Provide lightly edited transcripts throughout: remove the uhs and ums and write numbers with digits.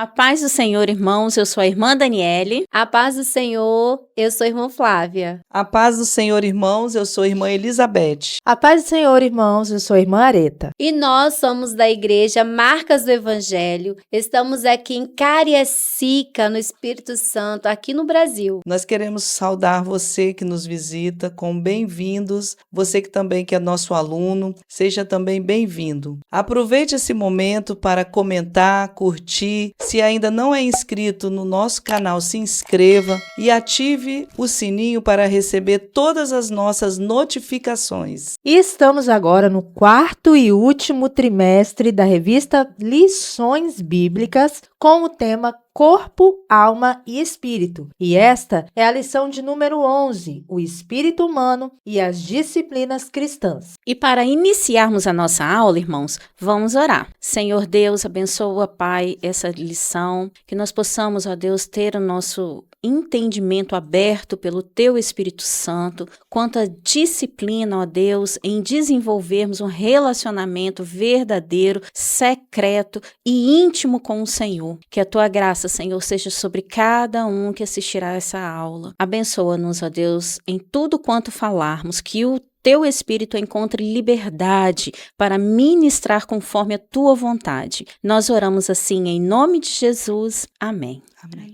A paz do Senhor, irmãos, eu sou a irmã Daniele. A paz do Senhor, eu sou a irmã Flávia. A paz do Senhor, irmãos, eu sou a irmã Elizabeth. A paz do Senhor, irmãos, eu sou a irmã Areta. E nós somos da Igreja Marcas do Evangelho. Estamos aqui em Cariacica, no Espírito Santo, aqui no Brasil. Nós queremos saudar você que nos visita com bem-vindos. Você que também que é nosso aluno, seja também bem-vindo. Aproveite esse momento para comentar, curtir. Se ainda não é inscrito no nosso canal, se inscreva e ative o sininho para receber todas as nossas notificações. E estamos agora no 4º e último trimestre da revista Lições Bíblicas com o tema Corpo, Alma e Espírito. E esta é a lição de número 11, o espírito humano e as disciplinas cristãs. E para iniciarmos a nossa aula, irmãos, vamos orar. Senhor Deus, abençoa, Pai, essa lição, que nós possamos, ó Deus, ter o nosso entendimento aberto pelo Teu Espírito Santo, quanto à disciplina, ó Deus, em desenvolvermos um relacionamento verdadeiro, secreto e íntimo com o Senhor. Que a Tua graça, Senhor, seja sobre cada um que assistirá essa aula. Abençoa-nos, ó Deus, em tudo quanto falarmos, que o Teu Espírito encontre liberdade para ministrar conforme a Tua vontade. Nós oramos assim em nome de Jesus. Amém. Amém.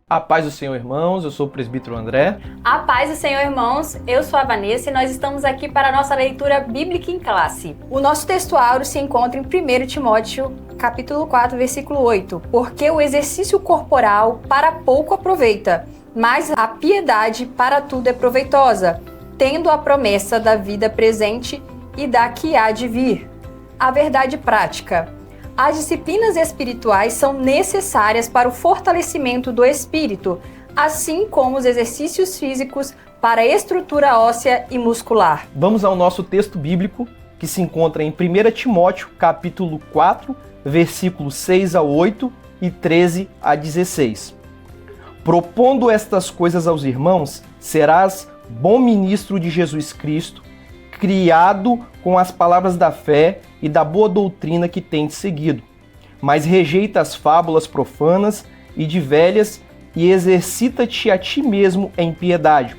A paz do Senhor, irmãos, eu sou o presbítero André. A paz do Senhor, irmãos, eu sou a Vanessa e nós estamos aqui para a nossa leitura bíblica em classe. O nosso textuário se encontra em 1 Timóteo, capítulo 4, versículo 8. Porque o exercício corporal para pouco aproveita, mas a piedade para tudo é proveitosa, tendo a promessa da vida presente e da que há de vir. A verdade prática. As disciplinas espirituais são necessárias para o fortalecimento do espírito, assim como os exercícios físicos para a estrutura óssea e muscular. Vamos ao nosso texto bíblico, que se encontra em 1 Timóteo, capítulo 4, versículos 6 a 8 e 13 a 16. Propondo estas coisas aos irmãos, serás bom ministro de Jesus Cristo, criado com as palavras da fé e da boa doutrina que tens seguido. Mas rejeita as fábulas profanas e de velhas e exercita-te a ti mesmo em piedade,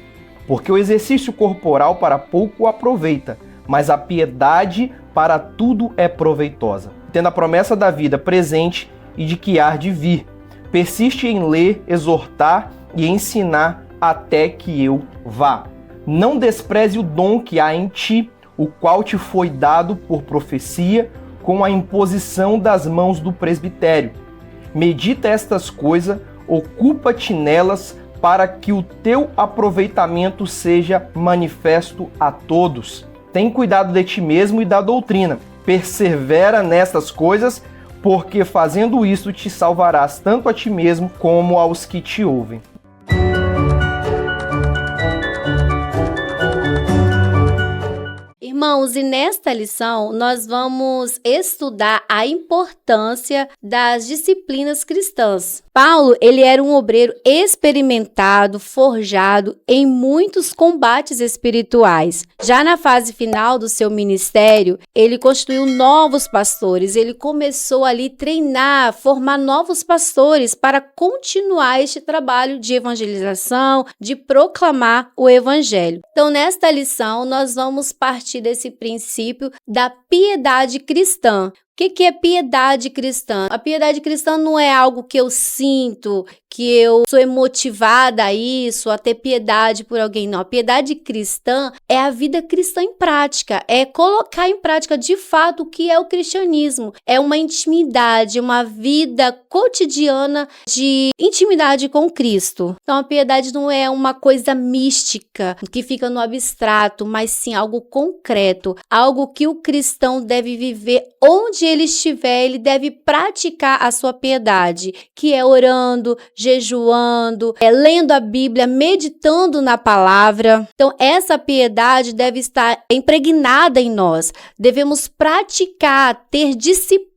porque o exercício corporal para pouco aproveita, mas a piedade para tudo é proveitosa, tendo a promessa da vida presente e de que há de vir. Persiste em ler, exortar e ensinar até que eu vá. Não despreze o dom que há em ti, o qual te foi dado por profecia, com a imposição das mãos do presbitério. Medita estas coisas, ocupa-te nelas, para que o teu aproveitamento seja manifesto a todos. Tem cuidado de ti mesmo e da doutrina. Persevera nestas coisas, porque fazendo isso te salvarás tanto a ti mesmo como aos que te ouvem. Irmãos, e nesta lição nós vamos estudar a importância das disciplinas cristãs. Paulo, ele era um obreiro experimentado, forjado em muitos combates espirituais. Já na fase final do seu ministério, ele constituiu novos pastores, ele começou ali a treinar, formar novos pastores para continuar este trabalho de evangelização, de proclamar o evangelho. Então, nesta lição, nós vamos partir desse princípio da piedade cristã. O que é piedade cristã? A piedade cristã não é algo que eu sinto, que eu sou motivada a isso, a ter piedade por alguém, não. A piedade cristã é a vida cristã em prática, é colocar em prática de fato o que é o cristianismo. É uma intimidade, uma vida cotidiana de intimidade com Cristo. Então a piedade não é uma coisa mística que fica no abstrato, mas sim algo concreto, algo que o cristão deve viver onde ele estiver, ele deve praticar a sua piedade, que é orando, jejuando, lendo a Bíblia, meditando na palavra. Então, essa piedade deve estar impregnada em nós. Devemos praticar, ter disciplina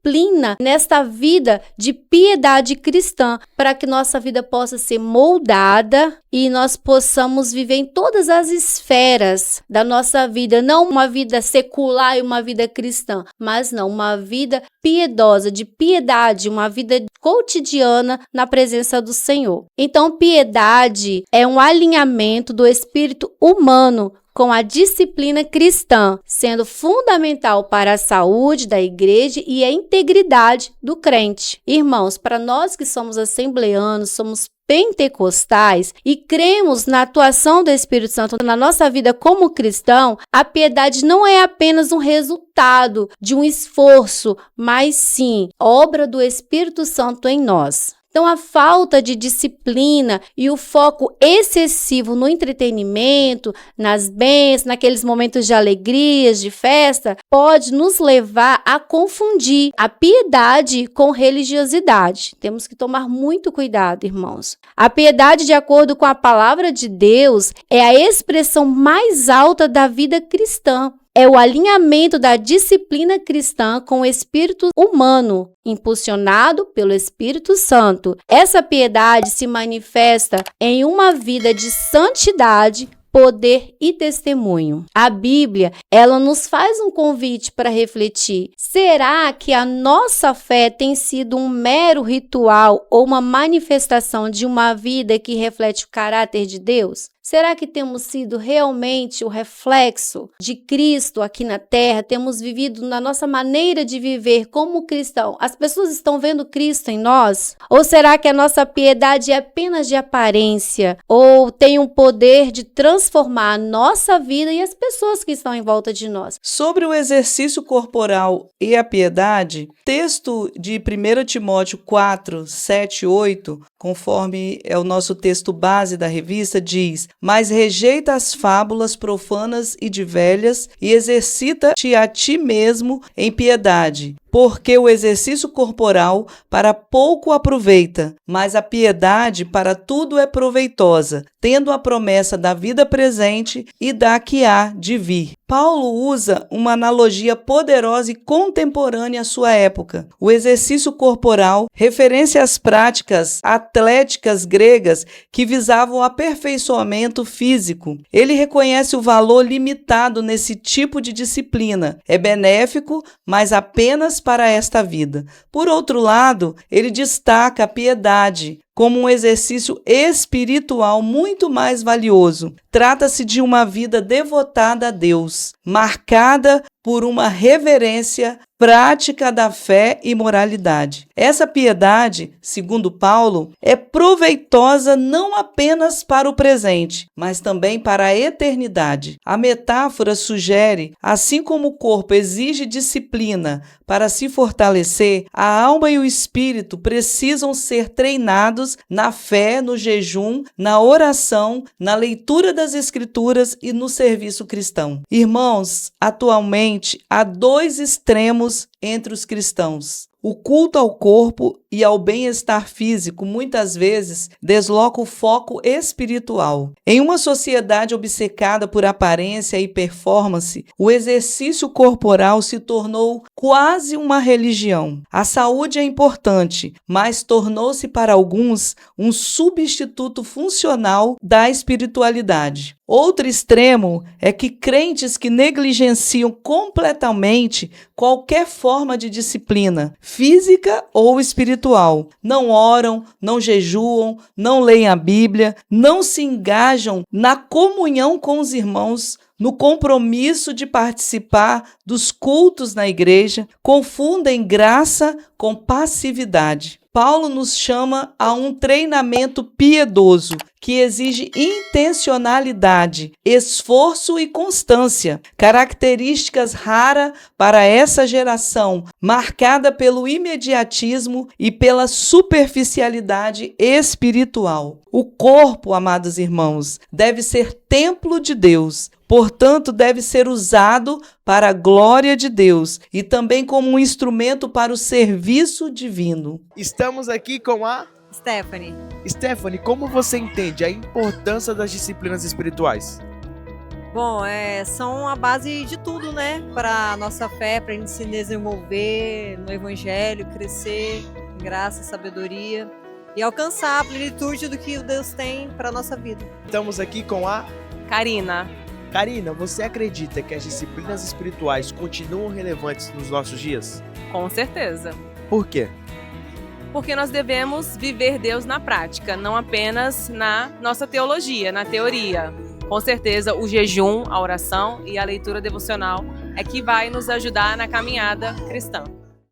nesta vida de piedade cristã, para que nossa vida possa ser moldada e nós possamos viver em todas as esferas da nossa vida, não uma vida secular e uma vida cristã, mas não, uma vida piedosa, de piedade, uma vida cotidiana na presença do Senhor. Então, piedade é um alinhamento do espírito humano com a disciplina cristã, sendo fundamental para a saúde da igreja e a integridade do crente. Irmãos, para nós que somos assembleanos, somos pentecostais e cremos na atuação do Espírito Santo na nossa vida como cristão, a piedade não é apenas um resultado de um esforço, mas sim obra do Espírito Santo em nós. Então, a falta de disciplina e o foco excessivo no entretenimento, nas bênçãos, naqueles momentos de alegrias, de festa, pode nos levar a confundir a piedade com religiosidade. Temos que tomar muito cuidado, irmãos. A piedade, de acordo com a palavra de Deus, é a expressão mais alta da vida cristã. É o alinhamento da disciplina cristã com o espírito humano, impulsionado pelo Espírito Santo. Essa piedade se manifesta em uma vida de santidade, poder e testemunho. A Bíblia, ela nos faz um convite para refletir. Será que a nossa fé tem sido um mero ritual ou uma manifestação de uma vida que reflete o caráter de Deus? Será que temos sido realmente o reflexo de Cristo aqui na Terra? Temos vivido na nossa maneira de viver como cristão? As pessoas estão vendo Cristo em nós? Ou será que a nossa piedade é apenas de aparência? Ou tem um poder de transformar a nossa vida e as pessoas que estão em volta de nós? Sobre o exercício corporal e a piedade, texto de 1 Timóteo 4, 7 e 8, conforme é o nosso texto base da revista, diz: mas rejeita as fábulas profanas e de velhas e exercita-te a ti mesmo em piedade, porque o exercício corporal para pouco aproveita, mas a piedade para tudo é proveitosa, tendo a promessa da vida presente e da que há de vir. Paulo usa uma analogia poderosa e contemporânea à sua época. O exercício corporal, referência às práticas atléticas gregas que visavam o aperfeiçoamento físico. Ele reconhece o valor limitado nesse tipo de disciplina. É benéfico, mas apenas para esta vida. Por outro lado, ele destaca a piedade como um exercício espiritual muito mais valioso. Trata-se de uma vida devotada a Deus, marcada por uma reverência prática da fé e moralidade. Essa piedade, segundo Paulo, é proveitosa não apenas para o presente, mas também para a eternidade. A metáfora sugere, assim como o corpo exige disciplina para se fortalecer, a alma e o espírito precisam ser treinados na fé, no jejum, na oração, na leitura das Escrituras e no serviço cristão. Irmãos, atualmente há dois extremos entre os cristãos. O culto ao corpo e ao bem-estar físico muitas vezes desloca o foco espiritual. Em uma sociedade obcecada por aparência e performance, o exercício corporal se tornou quase uma religião. A saúde é importante, mas tornou-se para alguns um substituto funcional da espiritualidade. Outro extremo é que crentes que negligenciam completamente qualquer forma de disciplina, física ou espiritual, não oram, não jejuam, não leem a Bíblia, não se engajam na comunhão com os irmãos, no compromisso de participar dos cultos na igreja, confundem graça com passividade. Paulo nos chama a um treinamento piedoso que exige intencionalidade, esforço e constância, características raras para essa geração, marcada pelo imediatismo e pela superficialidade espiritual. O corpo, amados irmãos, deve ser templo de Deus, Portanto, deve ser usado para a glória de Deus e também como um instrumento para o serviço divino. Estamos aqui com a Stephanie. Stephanie. Como você entende a importância das disciplinas espirituais? Bom, são a base de tudo, né? Para a nossa fé, para a gente se desenvolver no Evangelho, crescer em graça, sabedoria e alcançar a plenitude do que Deus tem para a nossa vida. Estamos aqui com a Karina. Karina, você acredita que as disciplinas espirituais continuam relevantes nos nossos dias? Com certeza. Por quê? Porque nós devemos viver Deus na prática, não apenas na nossa teologia, na teoria. Com certeza, o jejum, a oração e a leitura devocional é que vai nos ajudar na caminhada cristã.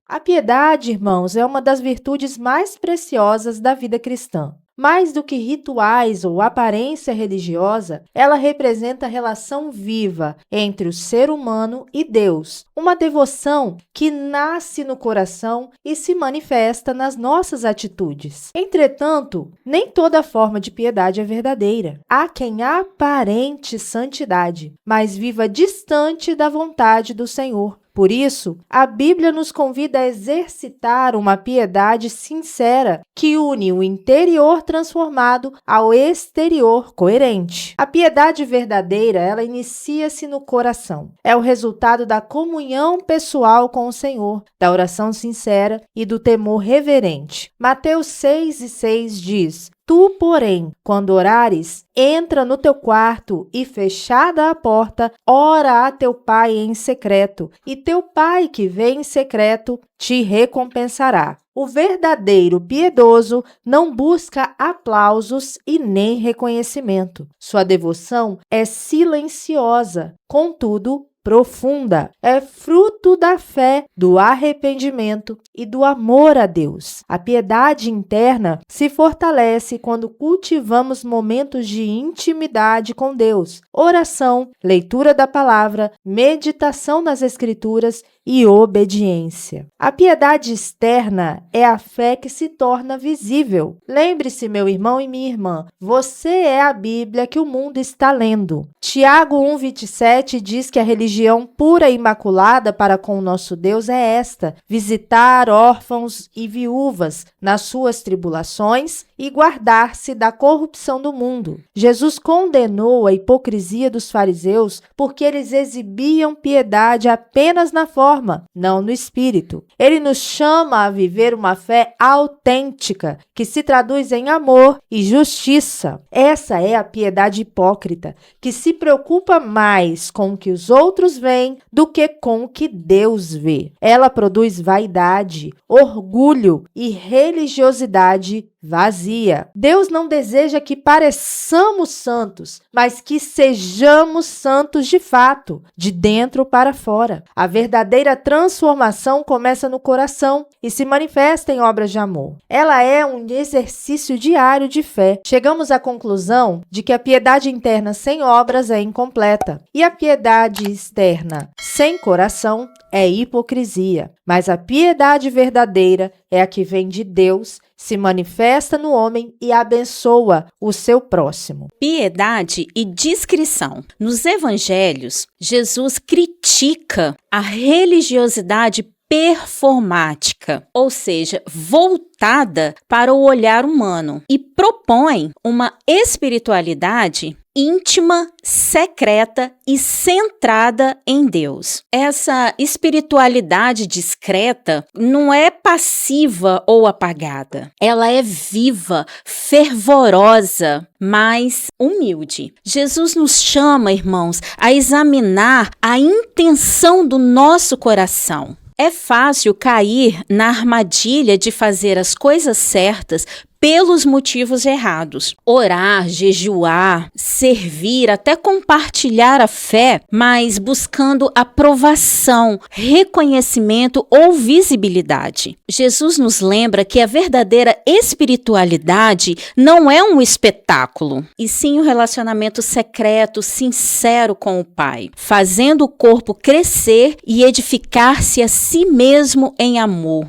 A piedade, irmãos, é uma das virtudes mais preciosas da vida cristã. Mais do que rituais ou aparência religiosa, ela representa a relação viva entre o ser humano e Deus, uma devoção que nasce no coração e se manifesta nas nossas atitudes. Entretanto, nem toda forma de piedade é verdadeira. Há quem aparente santidade, mas viva distante da vontade do Senhor. Por isso, a Bíblia nos convida a exercitar uma piedade sincera que une o interior transformado ao exterior coerente. A piedade verdadeira, ela inicia-se no coração. É o resultado da comunhão pessoal com o Senhor, da oração sincera e do temor reverente. Mateus 6:6 diz: Tu, porém, quando orares, entra no teu quarto e, fechada a porta, ora a teu pai em secreto, e teu pai que vê em secreto te recompensará. O verdadeiro piedoso não busca aplausos e nem reconhecimento. Sua devoção é silenciosa, contudo, profunda. É fruto da fé, do arrependimento e do amor a Deus. A piedade interna se fortalece quando cultivamos momentos de intimidade com Deus, oração, leitura da palavra, meditação nas Escrituras e obediência. A piedade externa é a fé que se torna visível. Lembre-se, meu irmão e minha irmã, você é a Bíblia que o mundo está lendo. Tiago 1:27 diz que a religião pura e imaculada para com o nosso Deus é esta: visitar órfãos e viúvas nas suas tribulações e guardar-se da corrupção do mundo. Jesus condenou a hipocrisia dos fariseus porque eles exibiam piedade apenas na forma, não no espírito. Ele nos chama a viver uma fé autêntica, que se traduz em amor e justiça. Essa é a piedade hipócrita, que se preocupa mais com o que os outros veem do que com o que Deus vê. Ela produz vaidade, orgulho e religiosidade vazia. Deus não deseja que pareçamos santos, mas que sejamos santos de fato, de dentro para fora. A verdadeira transformação começa no coração e se manifesta em obras de amor. Ela é um exercício diário de fé. Chegamos à conclusão de que a piedade interna sem obras é incompleta e a piedade externa sem coração é hipocrisia. Mas a piedade verdadeira é a que vem de Deus, se manifesta no homem e abençoa o seu próximo. Piedade e discrição. Nos evangelhos, Jesus critica a religiosidade performática, ou seja, voltada para o olhar humano, e propõe uma espiritualidade íntima, secreta e centrada em Deus. Essa espiritualidade discreta não é passiva ou apagada. Ela é viva, fervorosa, mas humilde. Jesus nos chama, irmãos, a examinar a intenção do nosso coração. É fácil cair na armadilha de fazer as coisas certas pelos motivos errados. Orar, jejuar, servir, até compartilhar a fé, mas buscando aprovação, reconhecimento ou visibilidade. Jesus nos lembra que a verdadeira espiritualidade não é um espetáculo, e sim um relacionamento secreto, sincero com o Pai, fazendo o corpo crescer e edificar-se a si mesmo em amor.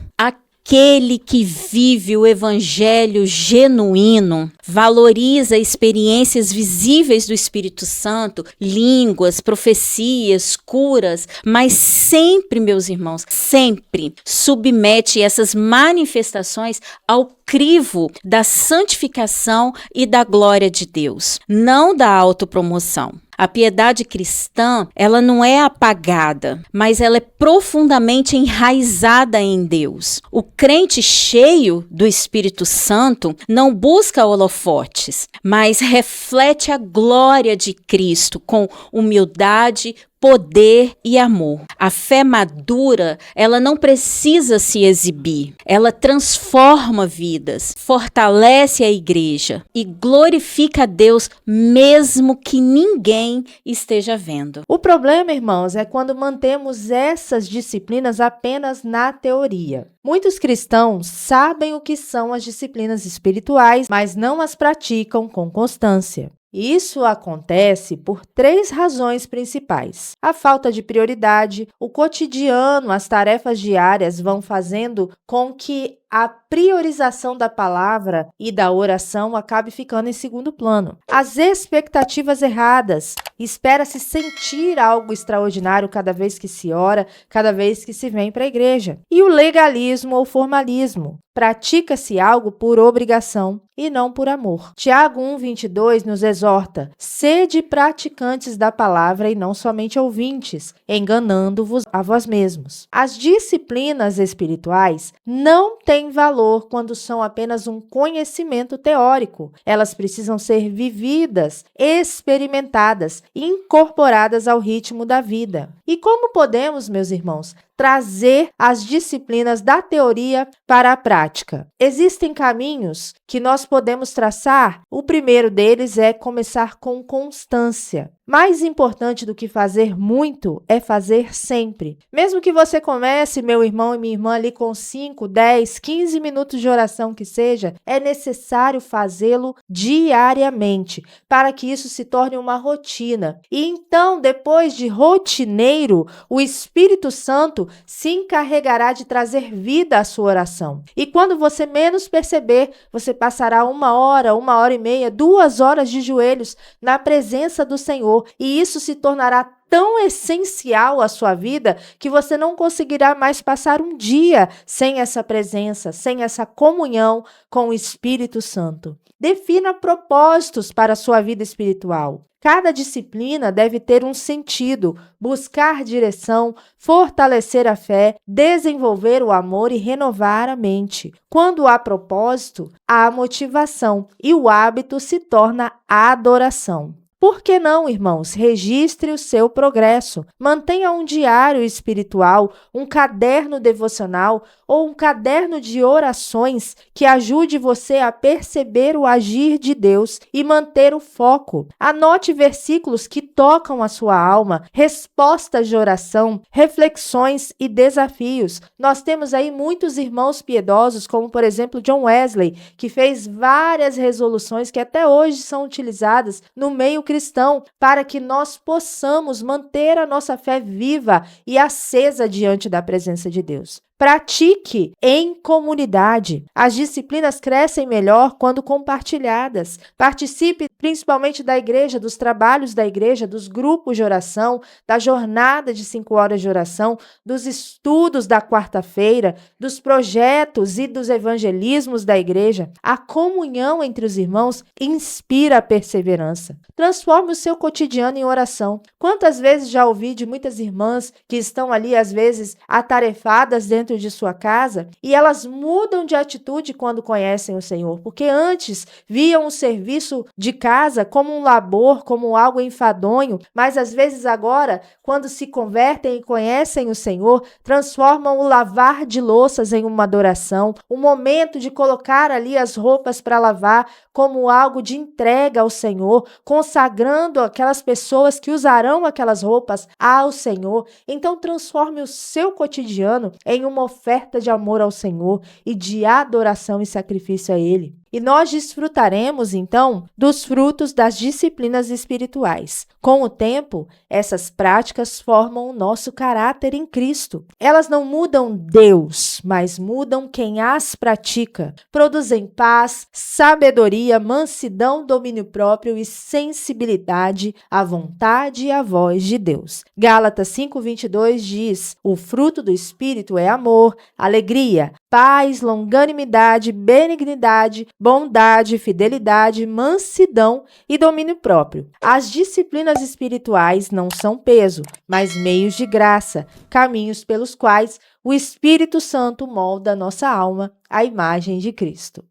Aquele que vive o evangelho genuíno valoriza experiências visíveis do Espírito Santo, línguas, profecias, curas, mas sempre, meus irmãos, sempre submete essas manifestações ao crivo da santificação e da glória de Deus, não da autopromoção. A piedade cristã, ela não é apagada, mas ela é profundamente enraizada em Deus. O crente cheio do Espírito Santo não busca holofotes, mas reflete a glória de Cristo com humildade, poder e amor. A fé madura, ela não precisa se exibir. Ela transforma vidas, fortalece a igreja e glorifica a Deus mesmo que ninguém esteja vendo. O problema, irmãos, é quando mantemos essas disciplinas apenas na teoria. Muitos cristãos sabem o que são as disciplinas espirituais, mas não as praticam com constância. Isso acontece por 3 razões principais. A falta de prioridade, o cotidiano, as tarefas diárias vão fazendo com que a priorização da palavra e da oração acabe ficando em segundo plano. As expectativas erradas. Espera-se sentir algo extraordinário cada vez que se ora, cada vez que se vem para a igreja. E o legalismo ou formalismo. Pratica-se algo por obrigação e não por amor. Tiago 1:22 nos exorta: sede praticantes da palavra e não somente ouvintes, enganando-vos a vós mesmos. As disciplinas espirituais não têm valor quando são apenas um conhecimento teórico. Elas precisam ser vividas, experimentadas, incorporadas ao ritmo da vida. E como podemos, meus irmãos, trazer as disciplinas da teoria para a prática? Existem caminhos que nós podemos traçar. O primeiro deles é começar com constância. Mais importante do que fazer muito é fazer sempre. Mesmo que você comece, meu irmão e minha irmã, ali com 5, 10, 15 minutos de oração que seja, é necessário fazê-lo diariamente, para que isso se torne uma rotina. E então, depois de rotineiro, o Espírito Santo se encarregará de trazer vida à sua oração. E quando você menos perceber, você passará 1 hora, 1h30, 2 horas de joelhos na presença do Senhor. E isso se tornará tão essencial à sua vida que você não conseguirá mais passar um dia sem essa presença, sem essa comunhão com o Espírito Santo. Defina propósitos para a sua vida espiritual. Cada disciplina deve ter um sentido, buscar direção, fortalecer a fé, desenvolver o amor e renovar a mente. Quando há propósito, há motivação e o hábito se torna adoração. Por que não, irmãos? Registre o seu progresso. Mantenha um diário espiritual, um caderno devocional ou um caderno de orações que ajude você a perceber o agir de Deus e manter o foco. Anote versículos que tocam a sua alma, respostas de oração, reflexões e desafios. Nós temos aí muitos irmãos piedosos, como por exemplo John Wesley, que fez várias resoluções que até hoje são utilizadas no meio cristão para que nós possamos manter a nossa fé viva e acesa diante da presença de Deus. Pratique em comunidade. As disciplinas crescem melhor quando compartilhadas. Participe principalmente da igreja, dos trabalhos da igreja, dos grupos de oração, da jornada de 5 horas de oração, dos estudos da quarta-feira, dos projetos e dos evangelismos da igreja. A comunhão entre os irmãos inspira a perseverança. Transforme o seu cotidiano em oração. Quantas vezes já ouvi de muitas irmãs que estão ali, às vezes, atarefadas dentro de sua casa, e elas mudam de atitude quando conhecem o Senhor, porque antes viam o serviço de casa como um labor, como algo enfadonho, mas às vezes agora, quando se convertem e conhecem o Senhor, transformam o lavar de louças em uma adoração, o momento de colocar ali as roupas para lavar como algo de entrega ao Senhor, consagrando aquelas pessoas que usarão aquelas roupas ao Senhor. Então transforme o seu cotidiano em uma oferta de amor ao Senhor e de adoração e sacrifício a Ele. E nós desfrutaremos, então, dos frutos das disciplinas espirituais. Com o tempo, essas práticas formam o nosso caráter em Cristo. Elas não mudam Deus, mas mudam quem as pratica. Produzem paz, sabedoria, mansidão, domínio próprio e sensibilidade à vontade e à voz de Deus. Gálatas 5:22 diz: o fruto do Espírito é amor, alegria, paz, longanimidade, benignidade, bondade, fidelidade, mansidão e domínio próprio. As disciplinas espirituais não são peso, mas meios de graça, caminhos pelos quais o Espírito Santo molda nossa alma à imagem de Cristo.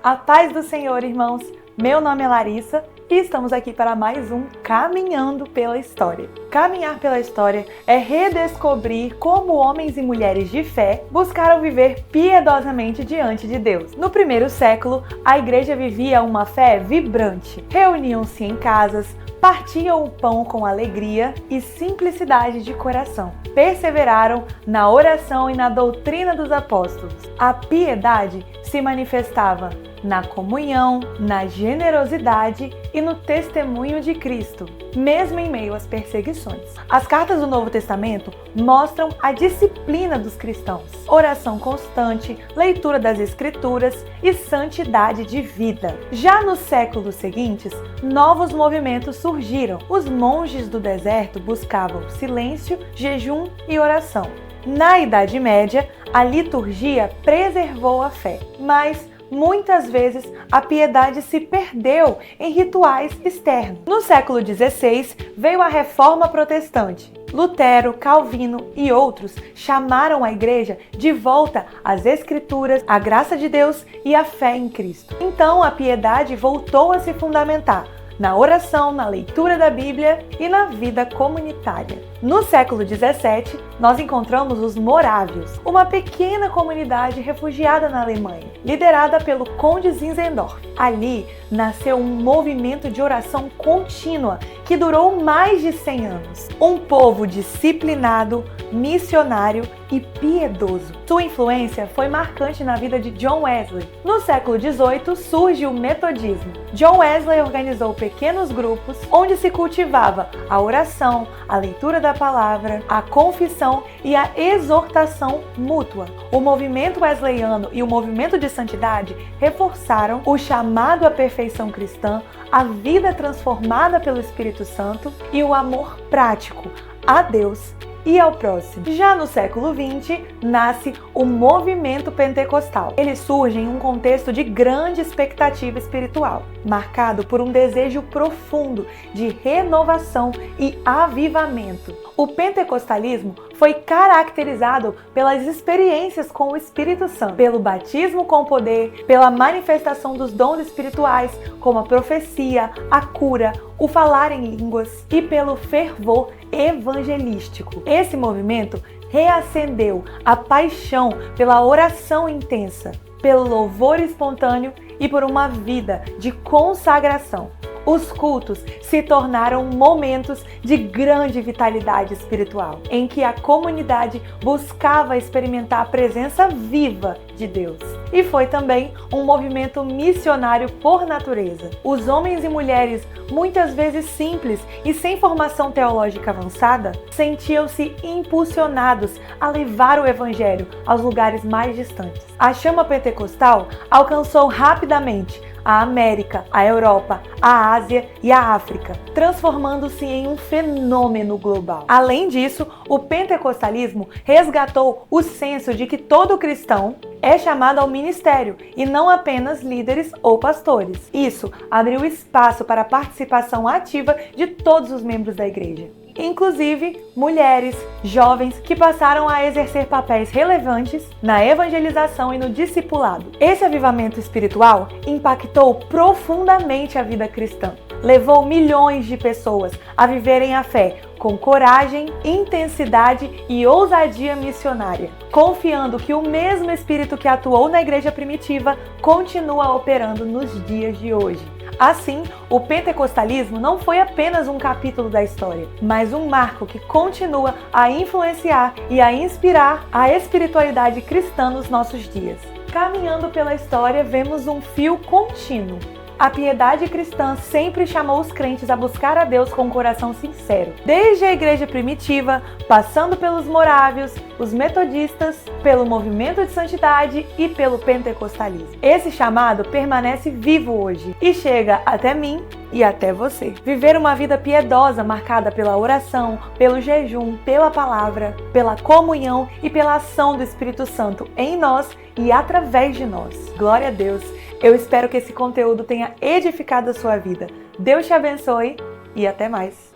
A paz do Senhor, irmãos! Meu nome é Larissa e estamos aqui para mais um Caminhando pela História. Caminhar pela história é redescobrir como homens e mulheres de fé buscaram viver piedosamente diante de Deus. No primeiro século, a igreja vivia uma fé vibrante. Reuniam-se em casas, partiam o pão com alegria e simplicidade de coração. Perseveraram na oração e na doutrina dos apóstolos. A piedade se manifestava na comunhão, na generosidade e no testemunho de Cristo, mesmo em meio às perseguições. As cartas do Novo Testamento mostram a disciplina dos cristãos: oração constante, leitura das Escrituras e santidade de vida. Já nos séculos seguintes, novos movimentos surgiram. Os monges do deserto buscavam silêncio, jejum e oração. Na Idade Média, a liturgia preservou a fé, mas muitas vezes a piedade se perdeu em rituais externos. No século XVI veio a Reforma Protestante. Lutero, Calvino e outros chamaram a igreja de volta às Escrituras, à graça de Deus e à fé em Cristo. Então a piedade voltou a se fundamentar na oração, na leitura da Bíblia e na vida comunitária. No século XVII, nós encontramos os morávios, uma pequena comunidade refugiada na Alemanha, liderada pelo Conde Zinzendorf. Ali nasceu um movimento de oração contínua que durou mais de 100 anos. Um povo disciplinado, missionário e piedoso. Sua influência foi marcante na vida de John Wesley. No século XVIII surge o metodismo. John Wesley organizou pequenos grupos onde se cultivava a oração, a leitura da palavra, a confissão e a exortação mútua. O movimento wesleyano e o movimento de santidade reforçaram o chamado à perfeição cristã, a vida transformada pelo Espírito Santo e o amor prático a Deus e ao próximo. Já no século XX, nasce o movimento pentecostal. Ele surge em um contexto de grande expectativa espiritual, marcado por um desejo profundo de renovação e avivamento. O pentecostalismo foi caracterizado pelas experiências com o Espírito Santo, pelo batismo com poder, pela manifestação dos dons espirituais, como a profecia, a cura, o falar em línguas e pelo fervor evangelístico. Esse movimento reacendeu a paixão pela oração intensa, pelo louvor espontâneo e por uma vida de consagração. Os cultos se tornaram momentos de grande vitalidade espiritual, em que a comunidade buscava experimentar a presença viva de Deus. E foi também um movimento missionário por natureza. Os homens e mulheres, muitas vezes simples e sem formação teológica avançada, sentiam-se impulsionados a levar o evangelho aos lugares mais distantes. A chama pentecostal alcançou rapidamente a América, a Europa, a Ásia e a África, transformando-se em um fenômeno global. Além disso, o pentecostalismo resgatou o senso de que todo cristão é chamado ao ministério e não apenas líderes ou pastores. Isso abriu espaço para a participação ativa de todos os membros da igreja, inclusive mulheres, jovens que passaram a exercer papéis relevantes na evangelização e no discipulado. Esse avivamento espiritual impactou profundamente a vida cristã, levou milhões de pessoas a viverem a fé com coragem, intensidade e ousadia missionária, confiando que o mesmo Espírito que atuou na igreja primitiva continua operando nos dias de hoje. Assim, o pentecostalismo não foi apenas um capítulo da história, mas um marco que continua a influenciar e a inspirar a espiritualidade cristã nos nossos dias. Caminhando pela história, vemos um fio contínuo. A piedade cristã sempre chamou os crentes a buscar a Deus com um coração sincero. Desde a igreja primitiva, passando pelos morávios, os metodistas, pelo movimento de santidade e pelo pentecostalismo. Esse chamado permanece vivo hoje e chega até mim e até você. Viver uma vida piedosa marcada pela oração, pelo jejum, pela palavra, pela comunhão e pela ação do Espírito Santo em nós e através de nós. Glória a Deus! Eu espero que esse conteúdo tenha edificado a sua vida. Deus te abençoe e até mais.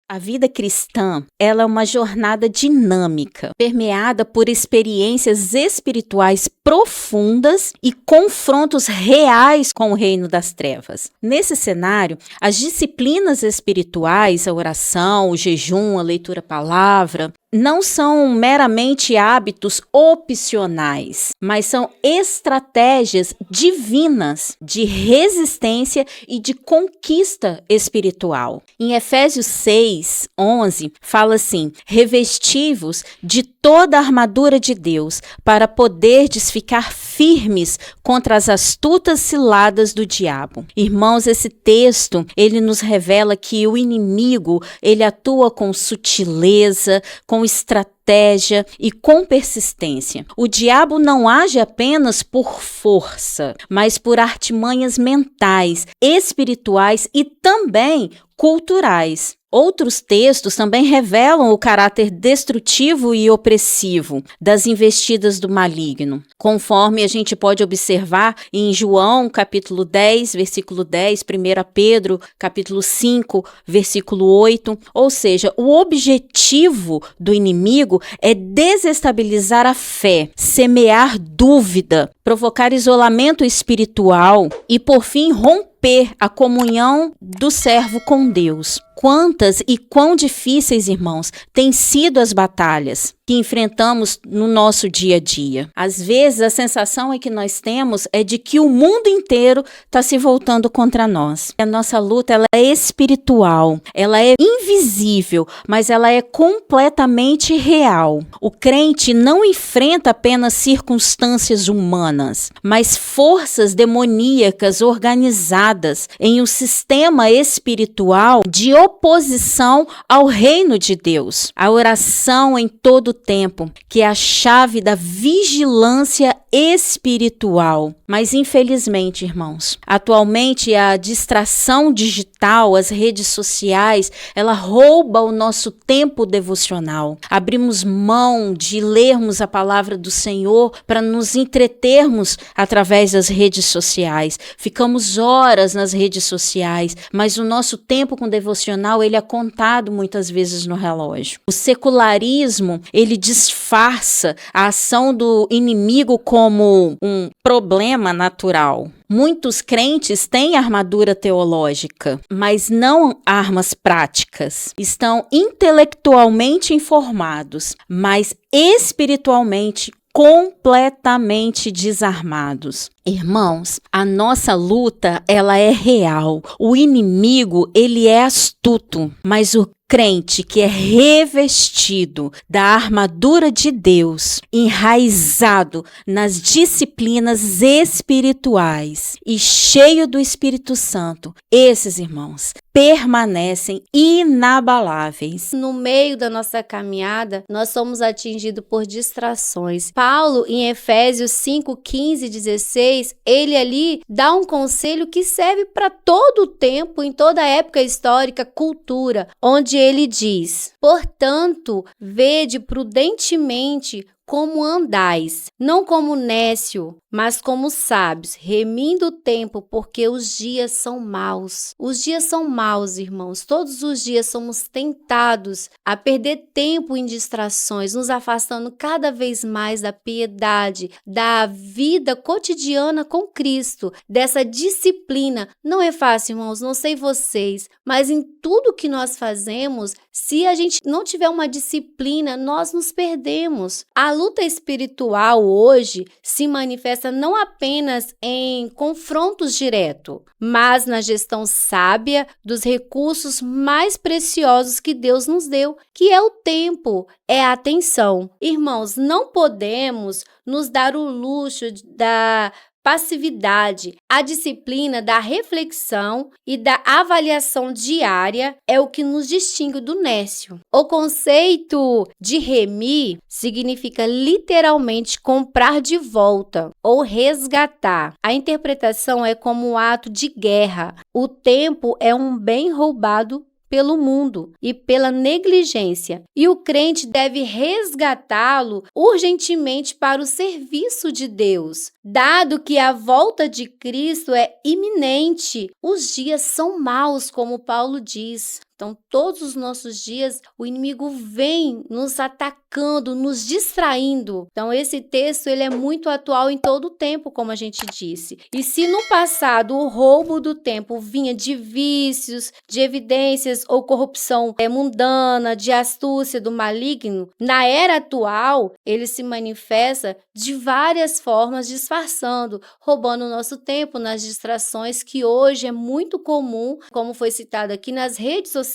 A vida cristã, ela é uma jornada dinâmica, permeada por experiências espirituais profundas e confrontos reais com o reino das trevas. Nesse cenário, as disciplinas espirituais, a oração, o jejum, a leitura palavra, não são meramente hábitos opcionais, mas são estratégias divinas de resistência e de conquista espiritual. Em Efésios 6:11, fala assim: revesti-vos de toda a armadura de Deus, para poderdes ficar firmes contra as astutas ciladas do diabo. Irmãos, esse texto, ele nos revela que o inimigo, ele atua com sutileza, com estratégia e com persistência. O diabo não age apenas por força, mas por artimanhas mentais, espirituais e também culturais. Outros textos também revelam o caráter destrutivo e opressivo das investidas do maligno, conforme a gente pode observar em João, capítulo 10, versículo 10, 1 Pedro, capítulo 5, versículo 8. Ou seja, o objetivo do inimigo é desestabilizar a fé, semear dúvida, provocar isolamento espiritual e, por fim, romper a comunhão do servo com Deus. Quantas e quão difíceis, irmãos, têm sido as batalhas que enfrentamos no nosso dia a dia. Às vezes, a sensação que nós temos é de que o mundo inteiro está se voltando contra nós. A nossa luta, ela é espiritual, ela é invisível, mas ela é completamente real. O crente não enfrenta apenas circunstâncias humanas, mas forças demoníacas organizadas em um sistema espiritual de oposição ao reino de Deus. A oração em todo tempo, que é a chave da vigilância espiritual. Mas infelizmente, irmãos, atualmente a distração digital, as redes sociais, ela rouba o nosso tempo devocional. Abrimos mão de lermos a palavra do Senhor para nos entretermos através das redes sociais. Ficamos horas nas redes sociais, mas o nosso tempo com devocional, ele é contado muitas vezes no relógio. O secularismo, ele disfarça a ação do inimigo como um problema natural. Muitos crentes têm armadura teológica, mas não armas práticas. Estão intelectualmente informados, mas espiritualmente completamente desarmados. Irmãos, a nossa luta, ela é real. O inimigo, ele é astuto, mas o crente que é revestido da armadura de Deus, enraizado nas disciplinas espirituais e cheio do Espírito Santo, esses irmãos permanecem inabaláveis. No meio da nossa caminhada, nós somos atingidos por distrações. Paulo, em Efésios 5, 15 e 16, ele ali dá um conselho que serve para todo o tempo, em toda a época histórica, cultura, onde ele diz: portanto, vede prudentemente como andais, não como nécio, mas como sábios, remindo o tempo, porque os dias são maus. Os dias são maus, irmãos. Todos os dias somos tentados a perder tempo em distrações, nos afastando cada vez mais da piedade, da vida cotidiana com Cristo, dessa disciplina. Não é fácil, irmãos, não sei vocês, mas em tudo que nós fazemos, se a gente não tiver uma disciplina, nós nos perdemos. A luta espiritual hoje se manifesta não apenas em confrontos diretos, mas na gestão sábia dos recursos mais preciosos que Deus nos deu, que é o tempo, é a atenção. Irmãos, não podemos nos dar o luxo da passividade. A disciplina da reflexão e da avaliação diária é o que nos distingue do nécio. O conceito de remir significa literalmente comprar de volta ou resgatar. A interpretação é como um ato de guerra. O tempo é um bem roubado pelo mundo e pela negligência, e o crente deve resgatá-lo urgentemente para o serviço de Deus. Dado que a volta de Cristo é iminente, os dias são maus, como Paulo diz. Então, todos os nossos dias, o inimigo vem nos atacando, nos distraindo. Então, esse texto ele é muito atual em todo o tempo, como a gente disse. E se no passado o roubo do tempo vinha de vícios, de evidências ou corrupção mundana, de astúcia do maligno, na era atual, ele se manifesta de várias formas, disfarçando, roubando o nosso tempo nas distrações, que hoje é muito comum, como foi citado aqui, nas redes sociais.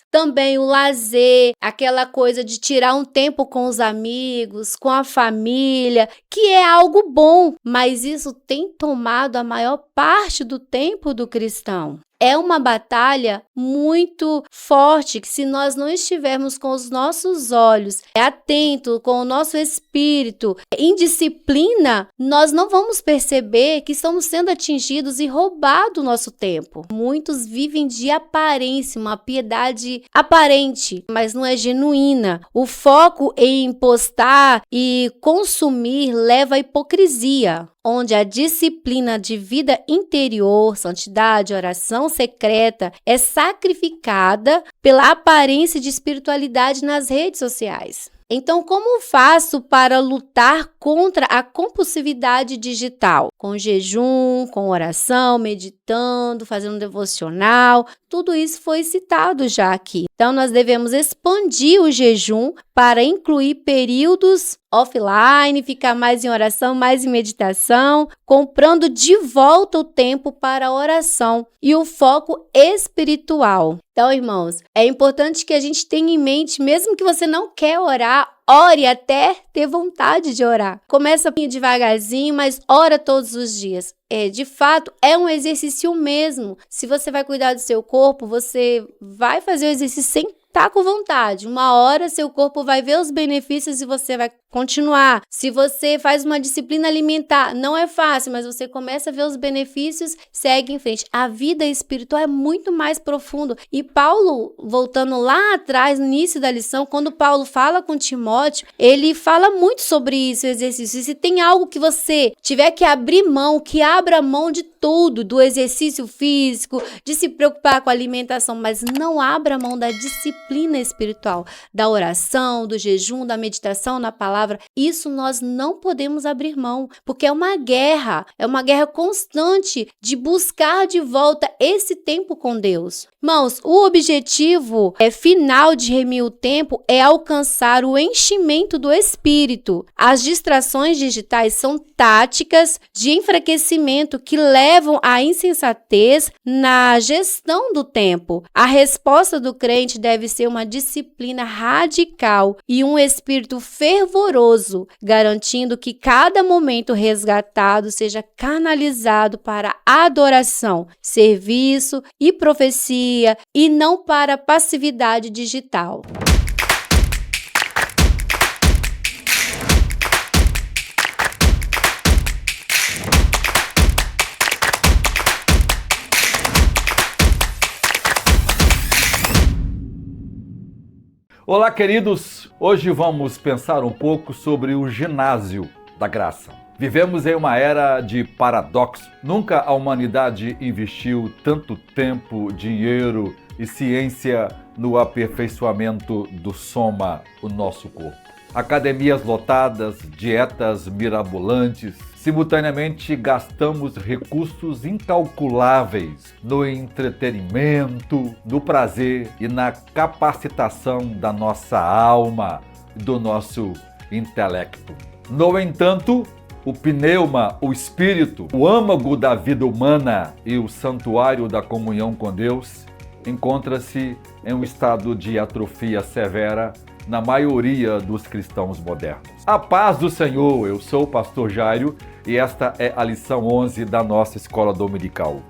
Também o lazer, aquela coisa de tirar um tempo com os amigos, com a família, que é algo bom, mas isso tem tomado a maior parte do tempo do cristão. É uma batalha muito forte que, se nós não estivermos com os nossos olhos atentos, com o nosso espírito em disciplina, nós não vamos perceber que estamos sendo atingidos e roubado o nosso tempo. Muitos vivem de aparência, uma piedade aparente, mas não é genuína. O foco em postar e consumir leva à hipocrisia, onde a disciplina de vida interior, santidade, oração secreta é sacrificada pela aparência de espiritualidade nas redes sociais. Então, como faço para lutar contra a compulsividade digital? Com jejum, com oração, meditando, fazendo um devocional, tudo isso foi citado já aqui. Então, nós devemos expandir o jejum para incluir períodos offline, ficar mais em oração, mais em meditação, comprando de volta o tempo para a oração e o foco espiritual. Então, irmãos, é importante que a gente tenha em mente, mesmo que você não quer orar, ore até ter vontade de orar. Começa devagarzinho, mas ora todos os dias. De fato, é um exercício mesmo. Se você vai cuidar do seu corpo, você vai fazer o exercício sem estar com vontade. Uma hora seu corpo vai ver os benefícios e você vai continuar. Se você faz uma disciplina alimentar, não é fácil, mas você começa a ver os benefícios, segue em frente. A vida espiritual é muito mais profundo. E Paulo, voltando lá atrás, no início da lição, quando Paulo fala com Timóteo, ele fala muito sobre isso, o exercício. E se tem algo que você tiver que abrir mão, que abra mão de tudo, do exercício físico, de se preocupar com a alimentação, mas não abra mão da disciplina espiritual, da oração, do jejum, da meditação na palavra. Isso nós não podemos abrir mão, porque é uma guerra constante de buscar de volta esse tempo com Deus. Irmãos, o objetivo final de remir o tempo é alcançar o enchimento do espírito. As distrações digitais são táticas de enfraquecimento que levam à insensatez na gestão do tempo. A resposta do crente deve ser uma disciplina radical e um espírito fervoroso, garantindo que cada momento resgatado seja canalizado para adoração, serviço e profecia, e não para passividade digital. Olá, queridos! Hoje vamos pensar um pouco sobre o ginásio da graça. Vivemos em uma era de paradoxo. Nunca a humanidade investiu tanto tempo, dinheiro e ciência no aperfeiçoamento do soma, o nosso corpo. Academias lotadas, dietas mirabolantes. Simultaneamente gastamos recursos incalculáveis no entretenimento, no prazer e na capacitação da nossa alma e do nosso intelecto. No entanto, o pneuma, o espírito, o âmago da vida humana e o santuário da comunhão com Deus encontra-se em um estado de atrofia severa na maioria dos cristãos modernos. A paz do Senhor, eu sou o pastor Jairo e esta é a lição 11 da nossa escola dominical.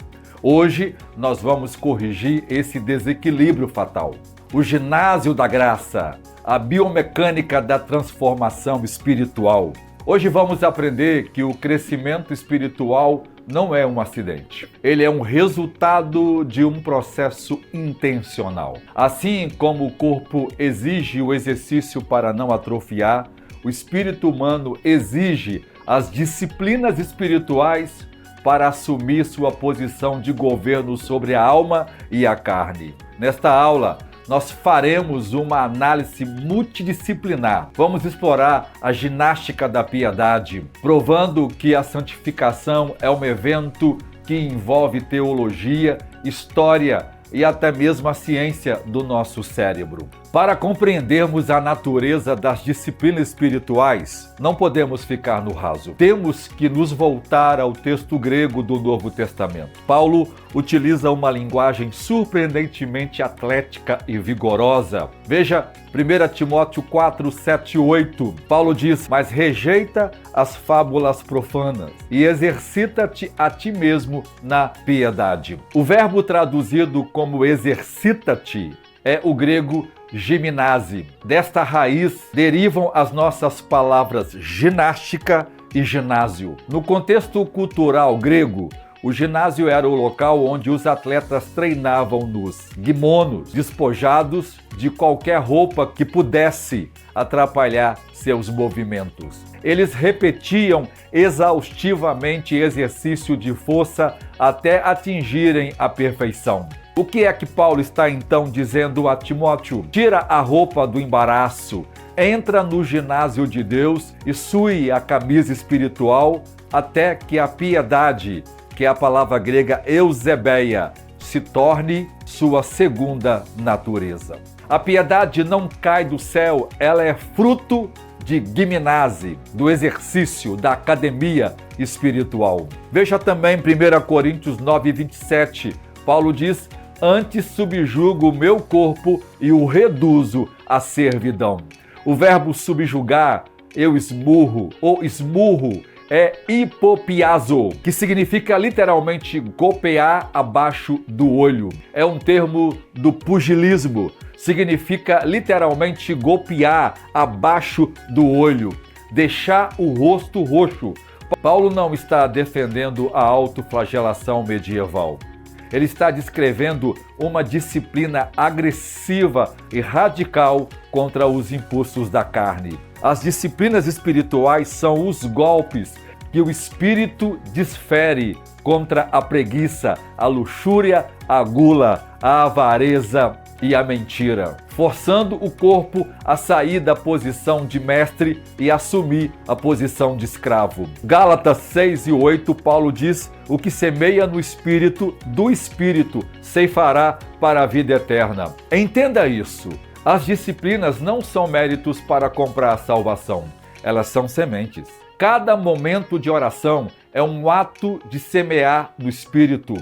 Hoje nós vamos corrigir esse desequilíbrio fatal. O ginásio da graça, a biomecânica da transformação espiritual. Hoje vamos aprender que o crescimento espiritual não é um acidente. Ele é um resultado de um processo intencional. Assim como o corpo exige o exercício para não atrofiar, o espírito humano exige as disciplinas espirituais para assumir sua posição de governo sobre a alma e a carne. Nesta aula, nós faremos uma análise multidisciplinar. Vamos explorar a ginástica da piedade, provando que a santificação é um evento que envolve teologia, história e até mesmo a ciência do nosso cérebro. Para compreendermos a natureza das disciplinas espirituais, não podemos ficar no raso. Temos que nos voltar ao texto grego do Novo Testamento. Paulo utiliza uma linguagem surpreendentemente atlética e vigorosa. Veja 1 Timóteo 4, 7 e 8. Paulo diz: mas rejeita as fábulas profanas e exercita-te a ti mesmo na piedade. O verbo traduzido como exercita-te é o grego gimnase. Desta raiz derivam as nossas palavras ginástica e ginásio. No contexto cultural grego, o ginásio era o local onde os atletas treinavam nos guimonos, despojados de qualquer roupa que pudesse atrapalhar seus movimentos. Eles repetiam exaustivamente exercício de força até atingirem a perfeição. O que é que Paulo está então dizendo a Timóteo? Tira a roupa do embaraço, entra no ginásio de Deus e sue a camisa espiritual até que a piedade, que é a palavra grega eusebeia, se torne sua segunda natureza. A piedade não cai do céu, ela é fruto de gimnase, do exercício, da academia espiritual. Veja também 1 Coríntios 9, 27, Paulo diz: antes subjugo o meu corpo e o reduzo à servidão. O verbo subjugar, eu esmurro, ou esmurro, é hipopiazo, que significa literalmente golpear abaixo do olho. É um termo do pugilismo, significa literalmente golpear abaixo do olho, deixar o rosto roxo. Paulo não está defendendo a autoflagelação medieval. Ele está descrevendo uma disciplina agressiva e radical contra os impulsos da carne. As disciplinas espirituais são os golpes que o espírito desfere contra a preguiça, a luxúria, a gula, a avareza e a mentira, forçando o corpo a sair da posição de mestre e assumir a posição de escravo. Gálatas 6 e 8, Paulo diz: o que semeia no espírito, do espírito ceifará para a vida eterna. Entenda isso. As disciplinas não são méritos para comprar a salvação. Elas são sementes. Cada momento de oração é um ato de semear no espírito,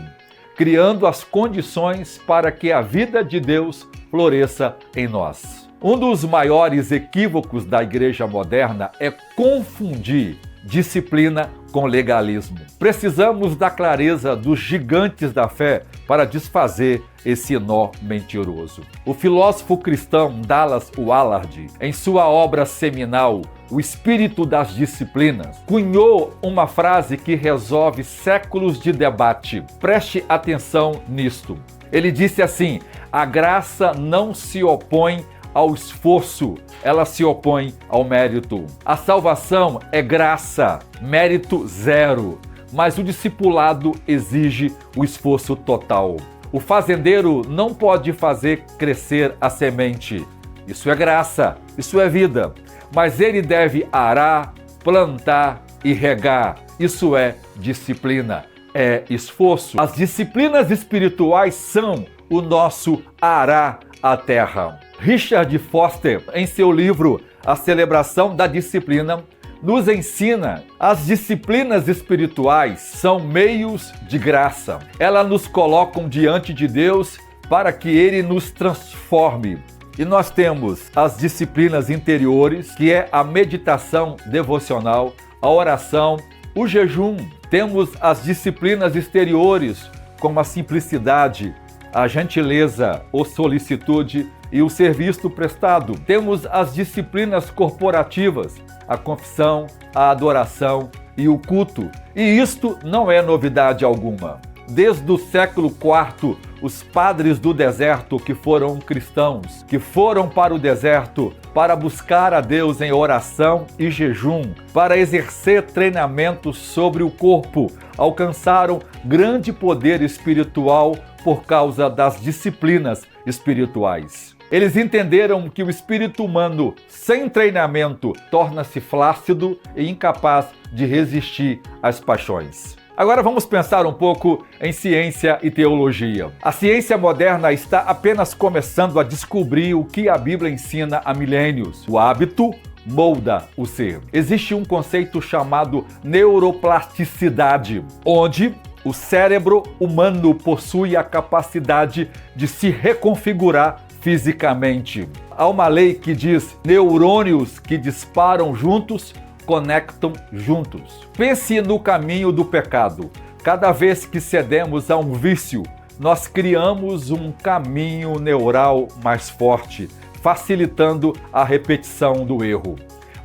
criando as condições para que a vida de Deus floresça em nós. Um dos maiores equívocos da igreja moderna é confundir disciplina com legalismo. Precisamos da clareza dos gigantes da fé para desfazer esse nó mentiroso. O filósofo cristão Dallas Willard, em sua obra seminal O Espírito das Disciplinas, cunhou uma frase que resolve séculos de debate. Preste atenção nisto. Ele disse assim: a graça não se opõe ao esforço, ela se opõe ao mérito. A salvação é graça, mérito zero, mas o discipulado exige o esforço total. O fazendeiro não pode fazer crescer a semente. Isso é graça, isso é vida, mas ele deve arar, plantar e regar. Isso é disciplina, é esforço. As disciplinas espirituais são o nosso arar a terra. Richard Foster, em seu livro A Celebração da Disciplina, nos ensina as disciplinas espirituais são meios de graça. Elas nos colocam diante de Deus para que Ele nos transforme. E nós temos as disciplinas interiores, que é a meditação devocional, a oração, o jejum. Temos as disciplinas exteriores, como a simplicidade, a gentileza ou solicitude e o serviço prestado. Temos as disciplinas corporativas, a confissão, a adoração e o culto. E isto não é novidade alguma. Desde o século IV, os padres do deserto que foram cristãos, que foram para o deserto para buscar a Deus em oração e jejum, para exercer treinamentos sobre o corpo, alcançaram grande poder espiritual por causa das disciplinas espirituais. Eles entenderam que o espírito humano, sem treinamento, torna-se flácido e incapaz de resistir às paixões. Agora vamos pensar um pouco em ciência e teologia. A ciência moderna está apenas começando a descobrir o que a Bíblia ensina há milênios. O hábito molda o ser. Existe um conceito chamado neuroplasticidade, onde o cérebro humano possui a capacidade de se reconfigurar fisicamente. Há uma lei que diz: neurônios que disparam juntos conectam juntos. Pense no caminho do pecado. Cada vez que cedemos a um vício, nós criamos um caminho neural mais forte, facilitando a repetição do erro.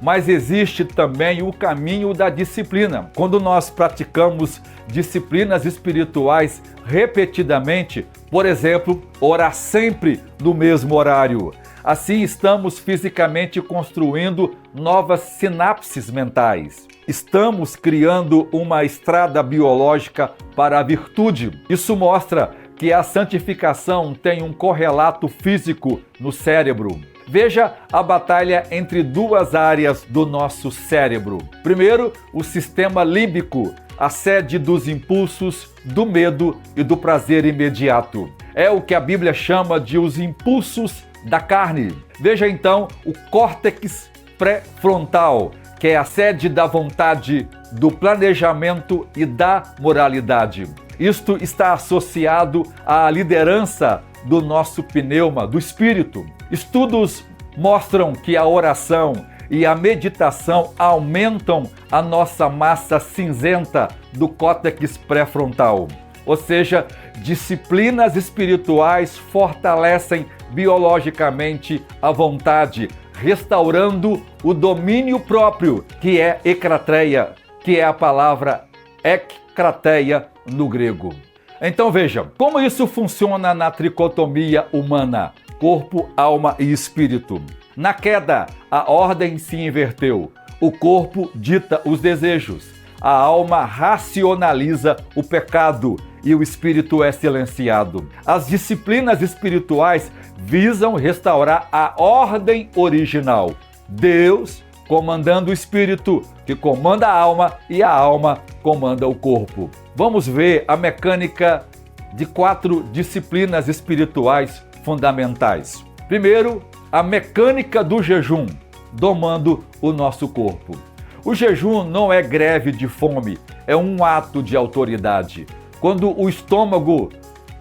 Mas existe também o caminho da disciplina. Quando nós praticamos disciplinas espirituais repetidamente, por exemplo, orar sempre no mesmo horário. Assim, estamos fisicamente construindo novas sinapses mentais. Estamos criando uma estrada biológica para a virtude. Isso mostra que a santificação tem um correlato físico no cérebro. Veja a batalha entre duas áreas do nosso cérebro. Primeiro, o sistema límbico, a sede dos impulsos, do medo e do prazer imediato. É o que a Bíblia chama de os impulsos da carne. Veja então o córtex pré-frontal, que é a sede da vontade, do planejamento e da moralidade. Isto está associado à liderança do nosso pneuma, do espírito. Estudos mostram que a oração e a meditação aumentam a nossa massa cinzenta do córtex pré-frontal. Ou seja, disciplinas espirituais fortalecem biologicamente a vontade, restaurando o domínio próprio, que é ekkrateia, que é a palavra ekkrateia no grego. Então veja, como isso funciona na tricotomia humana, corpo, alma e espírito. Na queda, a ordem se inverteu. O corpo dita os desejos, a alma racionaliza o pecado e o espírito é silenciado. As disciplinas espirituais visam restaurar a ordem original. Deus comandando o espírito, que comanda a alma, e a alma comanda o corpo. Vamos ver a mecânica de 4 disciplinas espirituais fundamentais. Primeiro, a mecânica do jejum, domando o nosso corpo. O jejum não é greve de fome, é um ato de autoridade. Quando o estômago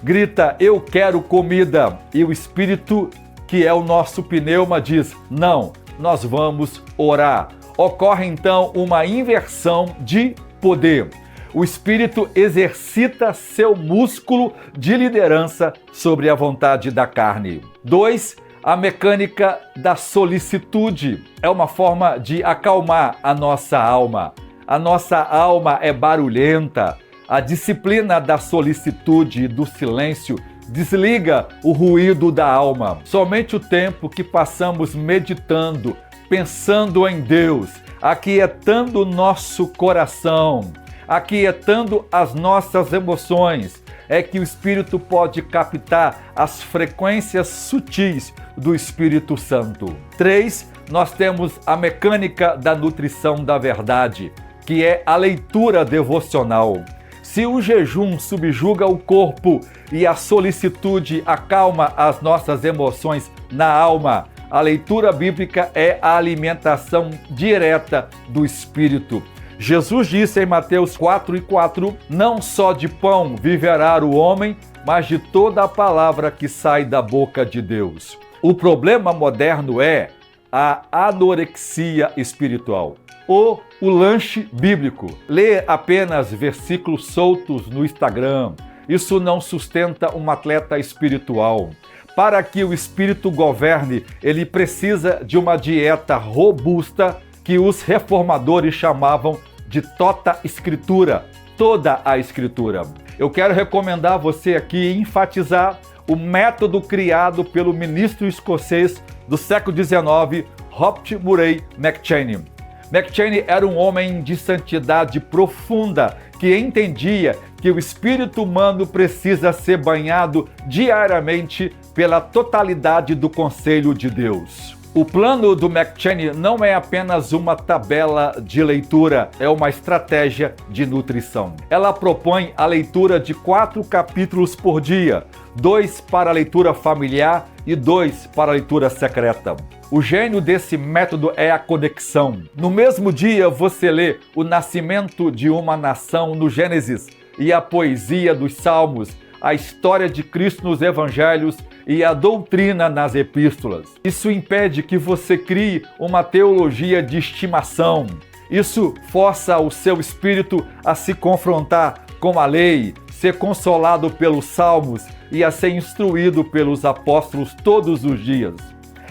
grita, eu quero comida, e o espírito, que é o nosso pneuma, diz, não, nós vamos orar. Ocorre então uma inversão de poder. O espírito exercita seu músculo de liderança sobre a vontade da carne. 2. A mecânica da solicitude é uma forma de acalmar a nossa alma. A nossa alma é barulhenta. A disciplina da solicitude e do silêncio desliga o ruído da alma. Somente o tempo que passamos meditando, pensando em Deus, aquietando nosso coração, aquietando as nossas emoções, é que o Espírito pode captar as frequências sutis do Espírito Santo. 3. Nós temos a mecânica da nutrição da verdade, que é a leitura devocional. Se o jejum subjuga o corpo e a solicitude acalma as nossas emoções na alma, a leitura bíblica é a alimentação direta do Espírito. Jesus disse em Mateus 4:4, não só de pão viverá o homem, mas de toda a palavra que sai da boca de Deus. O problema moderno é a anorexia espiritual, ou o lanche bíblico. Ler apenas versículos soltos no Instagram, isso não sustenta um atleta espiritual. Para que o Espírito governe, ele precisa de uma dieta robusta que os reformadores chamavam de tota escritura, toda a escritura. Eu quero recomendar a você aqui e enfatizar o método criado pelo ministro escocês do século XIX, Robert Murray McCheyne. McCheyne era um homem de santidade profunda que entendia que o espírito humano precisa ser banhado diariamente pela totalidade do conselho de Deus. O plano do McCheyne não é apenas uma tabela de leitura, é uma estratégia de nutrição. Ela propõe a leitura de 4 capítulos por dia, 2 para a leitura familiar e 2 para a leitura secreta. O gênio desse método é a conexão. No mesmo dia, você lê o nascimento de uma nação no Gênesis e a poesia dos Salmos, a história de Cristo nos Evangelhos e a doutrina nas epístolas. Isso impede que você crie uma teologia de estimação. Isso força o seu espírito a se confrontar com a lei, ser consolado pelos salmos e a ser instruído pelos apóstolos todos os dias.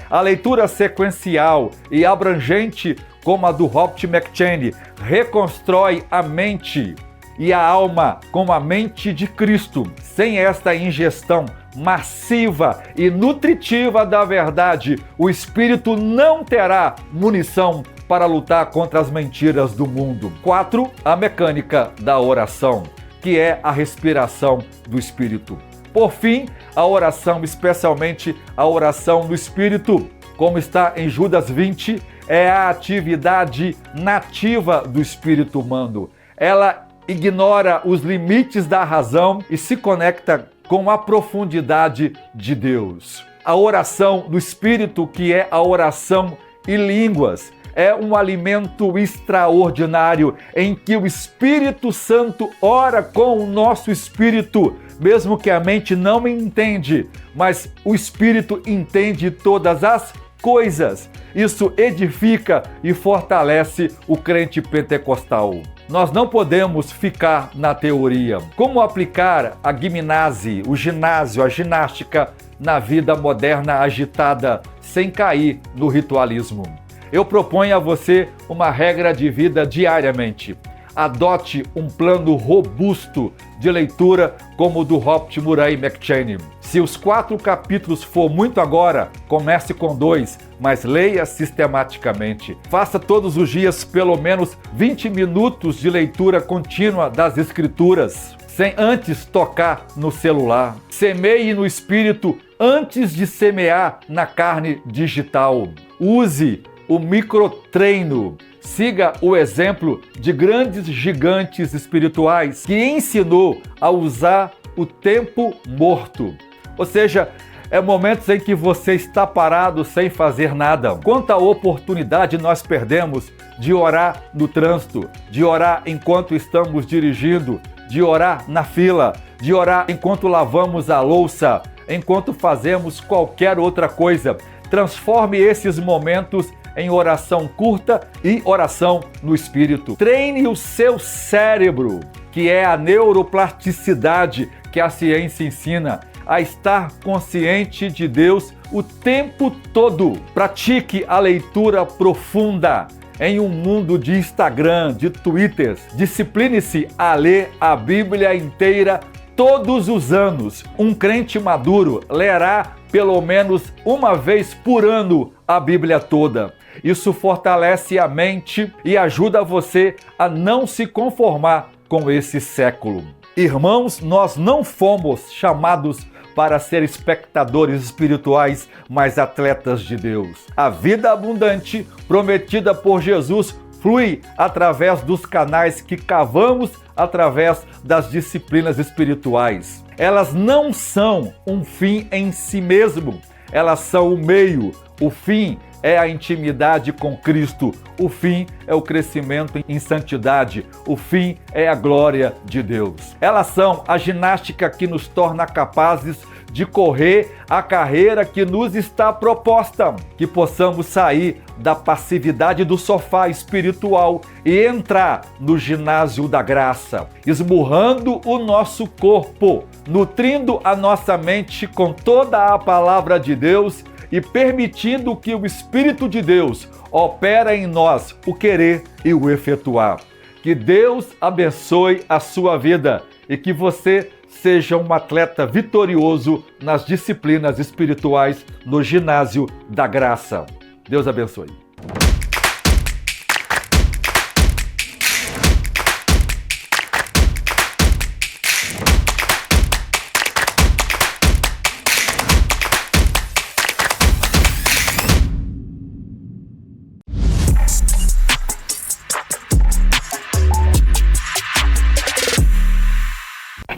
A leitura sequencial e abrangente, como a do Robert McCheyne, reconstrói a mente e a alma com a mente de Cristo. Sem esta ingestão massiva e nutritiva da verdade, o espírito não terá munição para lutar contra as mentiras do mundo. 4. A mecânica da oração, que é a respiração do espírito. Por fim, a oração, especialmente a oração no espírito, como está em Judas 20, é a atividade nativa do espírito humano. Ela ignora os limites da razão e se conecta com a profundidade de Deus. A oração do Espírito, que é a oração em línguas, é um alimento extraordinário em que o Espírito Santo ora com o nosso espírito, mesmo que a mente não entende, mas o Espírito entende todas as coisas. Isso edifica e fortalece o crente pentecostal. Nós não podemos ficar na teoria. Como aplicar a gimnase, o ginásio, a ginástica na vida moderna agitada sem cair no ritualismo? Eu proponho a você uma regra de vida diariamente. Adote um plano robusto de leitura como o do Robert Murray McCheyne. Se os 4 capítulos for muito agora, comece com 2, mas leia sistematicamente. Faça todos os dias pelo menos 20 minutos de leitura contínua das Escrituras, sem antes tocar no celular. Semeie no Espírito antes de semear na carne digital. Use o microtreino. Siga o exemplo de grandes gigantes espirituais que ensinou a usar o tempo morto. Ou seja, é momentos em que você está parado sem fazer nada. Quanta oportunidade nós perdemos de orar no trânsito, de orar enquanto estamos dirigindo, de orar na fila, de orar enquanto lavamos a louça, enquanto fazemos qualquer outra coisa. Transforme esses momentos em oração curta e oração no Espírito. Treine o seu cérebro, que é a neuroplasticidade que a ciência ensina, a estar consciente de Deus o tempo todo. Pratique a leitura profunda em um mundo de Instagram, de Twitter. Discipline-se a ler a Bíblia inteira Todos os anos, um crente maduro lerá pelo menos uma vez por ano a Bíblia toda. Isso fortalece a mente e ajuda você a não se conformar com esse século. Irmãos, nós não fomos chamados para ser espectadores espirituais, mas atletas de Deus. A vida abundante prometida por Jesus flui através dos canais que cavamos através das disciplinas espirituais. Elas não são um fim em si mesmo, elas são o meio. O fim é a intimidade com Cristo, o fim é o crescimento em santidade, o fim é a glória de Deus. Elas são a ginástica que nos torna capazes de correr a carreira que nos está proposta, que possamos sair da passividade do sofá espiritual e entrar no ginásio da graça, esmurrando o nosso corpo, nutrindo a nossa mente com toda a palavra de Deus e permitindo que o Espírito de Deus opere em nós o querer e o efetuar. Que Deus abençoe a sua vida e que você seja um atleta vitorioso nas disciplinas espirituais no ginásio da graça. Deus abençoe.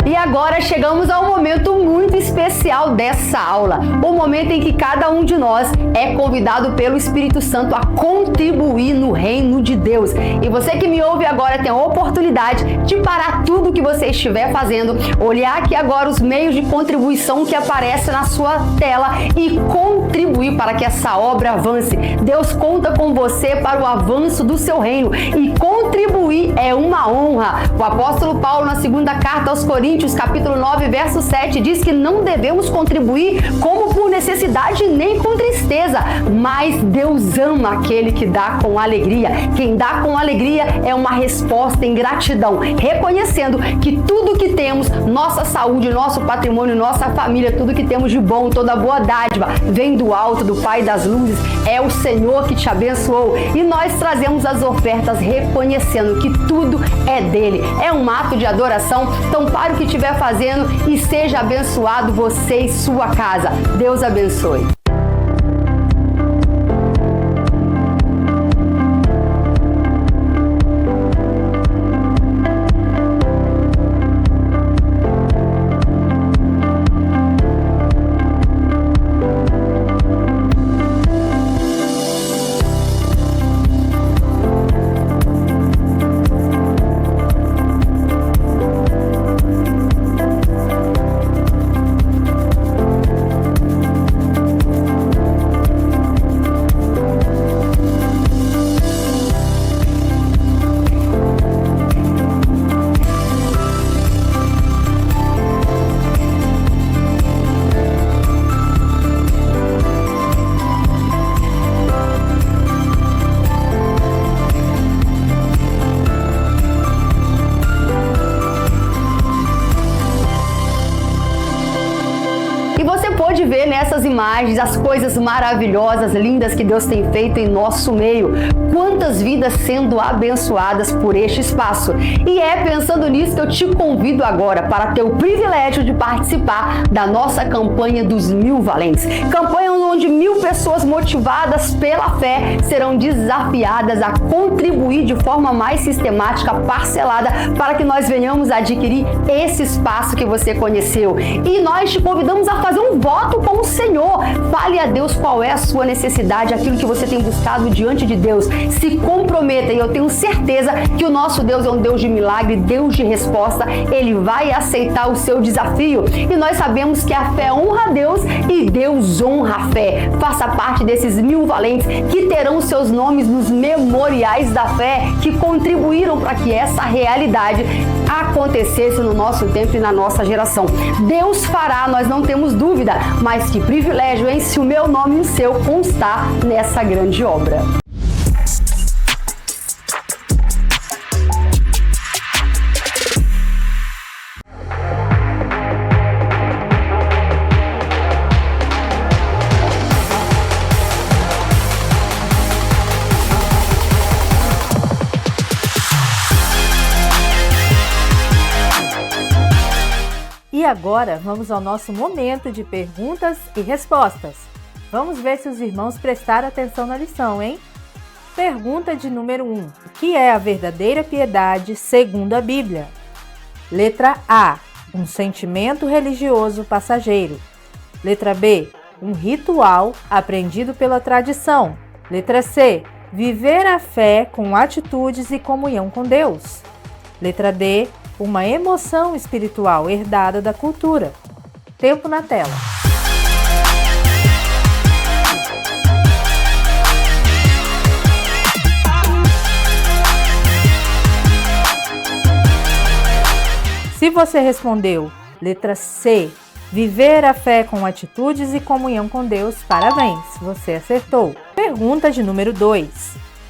E agora chegamos ao momento muito especial dessa aula, o momento em que cada um de nós é convidado pelo Espírito Santo a contribuir no reino de Deus. E você que me ouve agora tem a oportunidade de parar tudo que você estiver fazendo, olhar aqui agora os meios de contribuição que aparecem na sua tela e contribuir para que essa obra avance. Deus conta com você para o avanço do seu reino e contribuir é uma honra. O apóstolo Paulo, na segunda carta aos Coríntios, capítulo 9, verso 7, diz que não devemos contribuir como por necessidade nem com tristeza, mas Deus ama aquele que dá com alegria. Quem dá com alegria é uma resposta em gratidão, reconhecendo que tudo que temos, nossa saúde, nosso patrimônio, nossa família, tudo que temos de bom, toda boa dádiva, vem do alto, do Pai das luzes, é o Senhor que te abençoou. E nós trazemos as ofertas reconhecendo que tudo é dele. É um ato de adoração, então pare o que estiver fazendo e seja abençoado você e sua casa. Deus abençoe. Pode ver nessas imagens as coisas maravilhosas, lindas que Deus tem feito em nosso meio. Quantas vidas sendo abençoadas por este espaço. E é pensando nisso que eu te convido agora para ter o privilégio de participar da nossa campanha dos 1000 Valentes. Campanha onde 1000 pessoas motivadas pela fé serão desafiadas a contribuir de forma mais sistemática, parcelada, para que nós venhamos a adquirir esse espaço que você conheceu. E nós te convidamos a fazer um voto com o Senhor. Fale a Deus qual é a sua necessidade, aquilo que você tem buscado diante de Deus. Se comprometa e eu tenho certeza que o nosso Deus é um Deus de milagre, Deus de resposta. Ele vai aceitar o seu desafio. E nós sabemos que a fé honra a Deus e Deus honra a fé. Faça parte desses 1000 valentes que terão seus nomes nos memoriais da fé, que contribuíram para que essa realidade acontecesse no nosso tempo e na nossa geração. Deus fará, nós não temos dúvida, mas que privilégio, hein? Se o meu nome e o seu constar nessa grande obra. E agora vamos ao nosso momento de perguntas e respostas. Vamos ver se os irmãos prestaram atenção na lição, hein? Pergunta de número 1. O que é a verdadeira piedade segundo a Bíblia? Letra A. Um sentimento religioso passageiro. Letra B. Um ritual aprendido pela tradição. Letra C. Viver a fé com atitudes e comunhão com Deus. Letra D. Uma emoção espiritual herdada da cultura. Tempo na tela. Se você respondeu letra C, viver a fé com atitudes e comunhão com Deus, parabéns, você acertou. Pergunta de número 2.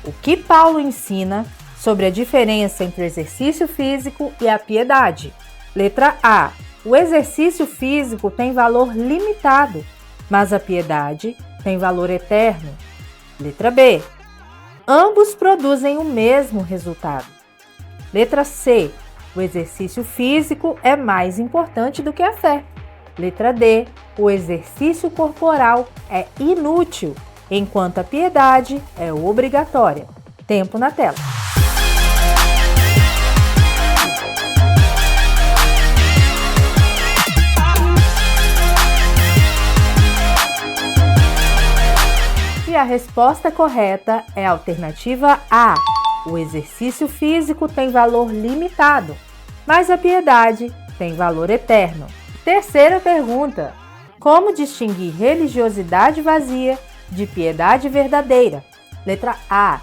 O que Paulo ensina sobre a diferença entre o exercício físico e a piedade? Letra A. O exercício físico tem valor limitado, mas a piedade tem valor eterno. Letra B. Ambos produzem o mesmo resultado. Letra C. O exercício físico é mais importante do que a fé. Letra D. O exercício corporal é inútil, enquanto a piedade é obrigatória. Tempo na tela. E a resposta correta é a alternativa A. O exercício físico tem valor limitado, mas a piedade tem valor eterno. Terceira pergunta. Como distinguir religiosidade vazia de piedade verdadeira? Letra A.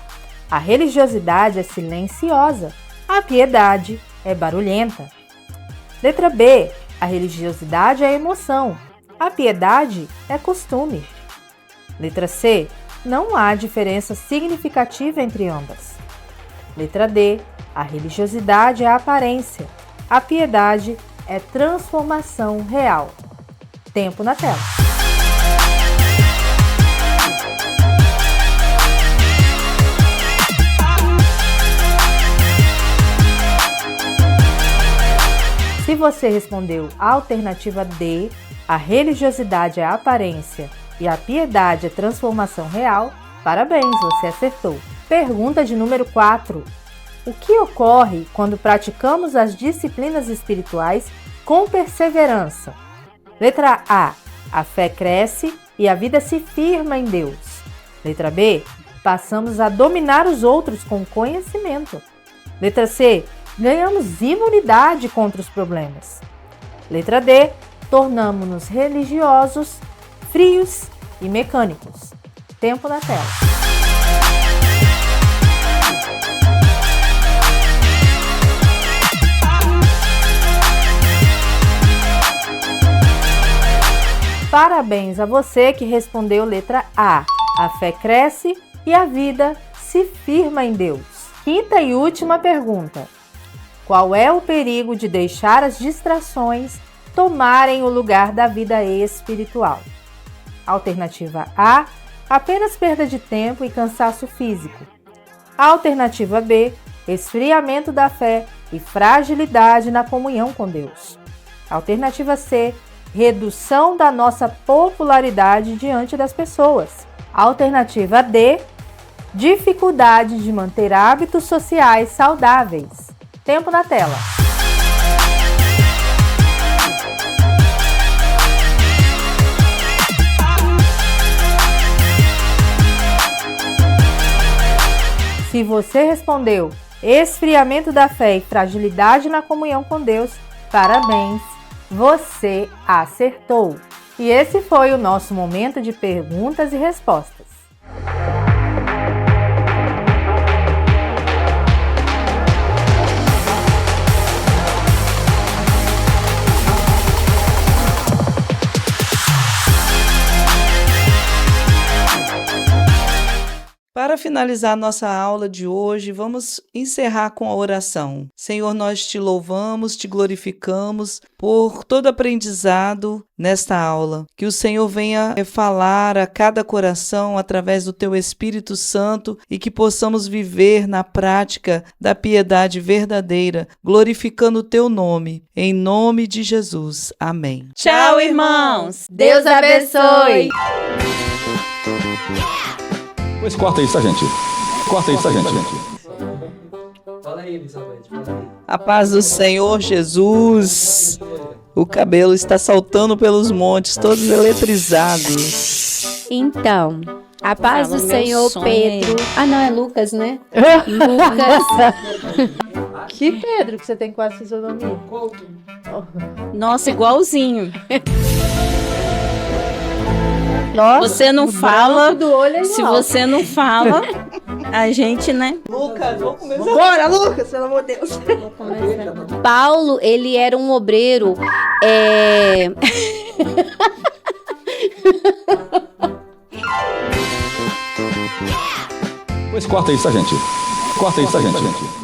A religiosidade é silenciosa, a piedade é barulhenta. Letra B. A religiosidade é emoção, a piedade é costume. Letra C. Não há diferença significativa entre ambas. Letra D. A religiosidade é aparência, a piedade é transformação real. Tempo na tela. Se você respondeu a alternativa D, a religiosidade é aparência e a piedade é transformação real, parabéns, você acertou. Pergunta de número 4. O que ocorre quando praticamos as disciplinas espirituais com perseverança? Letra A. A fé cresce e a vida se firma em Deus. Letra B. Passamos a dominar os outros com conhecimento. Letra C. Ganhamos imunidade contra os problemas. Letra D. Tornamos-nos religiosos, frios e mecânicos. Tempo na tela. Parabéns a você que respondeu letra A. A fé cresce e a vida se firma em Deus. Quinta e última pergunta. Qual é o perigo de deixar as distrações tomarem o lugar da vida espiritual? Alternativa A. Apenas perda de tempo e cansaço físico. Alternativa B. Esfriamento da fé e fragilidade na comunhão com Deus. Alternativa C. Redução da nossa popularidade diante das pessoas. Alternativa D. Dificuldade de manter hábitos sociais saudáveis. Tempo na tela. Se você respondeu esfriamento da fé e fragilidade na comunhão com Deus, parabéns! Você acertou! E esse foi o nosso momento de perguntas e respostas. Para finalizar nossa aula de hoje, vamos encerrar com a oração. Senhor, nós te louvamos, te glorificamos por todo aprendizado nesta aula. Que o Senhor venha falar a cada coração através do teu Espírito Santo e que possamos viver na prática da piedade verdadeira, glorificando o teu nome. Em nome de Jesus. Amém. Tchau, irmãos! Deus abençoe! Pois corta isso, tá, gente? Corta isso, tá, gente? Fala aí, Elizabeth. Fala aí. A paz do Senhor Jesus. O cabelo está saltando pelos montes, todos eletrizados. Então, a paz Fala do o meu Senhor, sonho. Pedro. Ah, não, é Lucas, né? Lucas. Que Pedro, que você tem quase fisionomia? Nossa, igualzinho. Nossa, Você não o fala, branco do olho é se igual. você não fala, a gente, né? Lucas, vamos começar. Bora, Lucas, pelo amor de Deus. Paulo, ele era um obreiro. Pois corta isso, tá, gente? Corta isso, tá, gente?